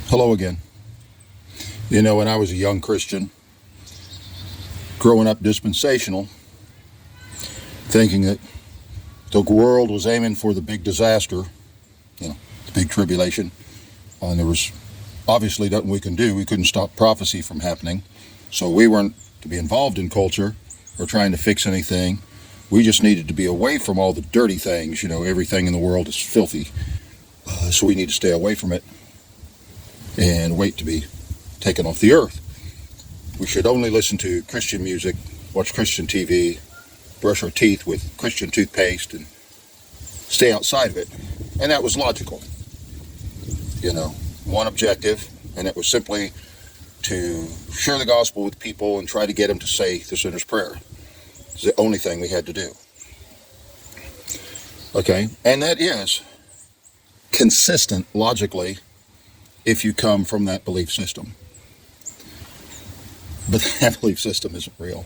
Hello again. You know, when I was a young Christian, growing up dispensational, thinking that the world was aiming for the big disaster, the big tribulation, and there was obviously nothing we can do. We couldn't stop prophecy from happening, so we weren't to be involved in culture or trying to fix anything. We just needed to be away from all the dirty things. Everything in the world is filthy, so we need to stay away from it and wait to be taken off the earth. We should only listen to Christian music, watch Christian TV, brush our teeth with Christian toothpaste, and stay outside of it. And that was logical. One objective, and it was simply to share the gospel with people and try to get them to say the sinner's prayer. It's the only thing we had to do. Okay, and that is consistent logically if you come from that belief system. But that belief system isn't real.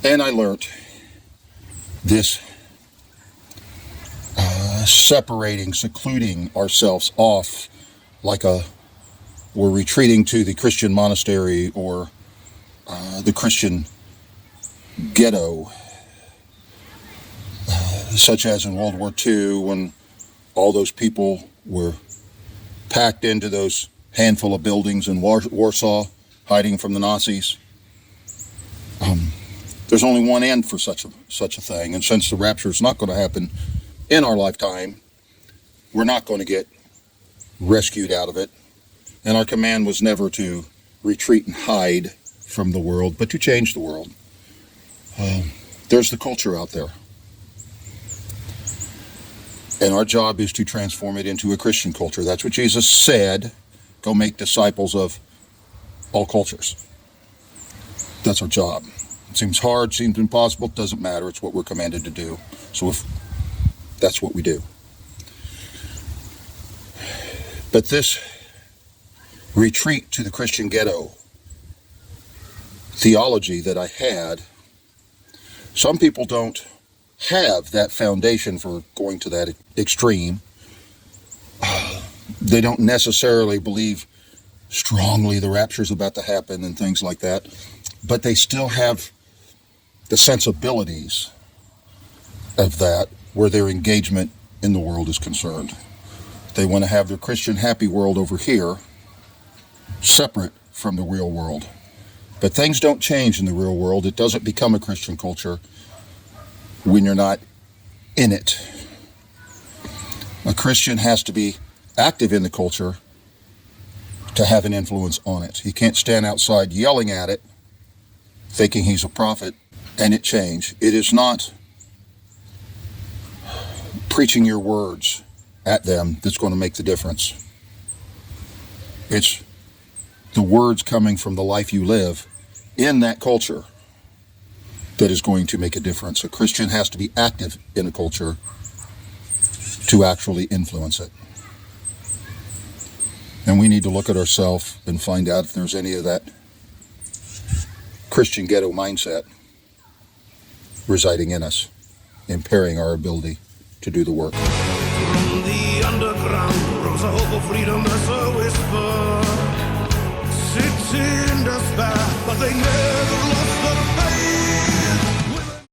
And I learned this secluding ourselves off like we're retreating to the Christian monastery or the Christian ghetto, such as in World War II when all those people were packed into those handful of buildings in Warsaw, hiding from the Nazis. There's only one end for such a thing, and since the rapture is not going to happen in our lifetime, we're not going to get rescued out of it. And our command was never to retreat and hide from the world, but to change the world. There's the culture out there. And our job is to transform it into a Christian culture. That's what Jesus said. Go make disciples of all cultures. That's our job. It seems hard, seems impossible, doesn't matter. It's what we're commanded to do. So if that's what we do. But this retreat to the Christian ghetto theology that I had, some people don't have that foundation for going to that extreme. They don't necessarily believe strongly the rapture is about to happen and things like that, but they still have the sensibilities of that where their engagement in the world is concerned. They want to have their Christian happy world over here, separate from the real world. But things don't change in the real world. It doesn't become a Christian culture when you're not in it. A Christian has to be active in the culture to have an influence on it. He can't stand outside yelling at it, thinking he's a prophet, and it change. It is not preaching your words at them that's going to make the difference. It's the words coming from the life you live in that culture that is going to make a difference. A Christian has to be active in a culture to actually influence it. And we need to look at ourselves and find out if there's any of that Christian ghetto mindset residing in us, impairing our ability to do the work. From the underground rose a hope of freedom as a whisper. Sits in despair, but they never lost the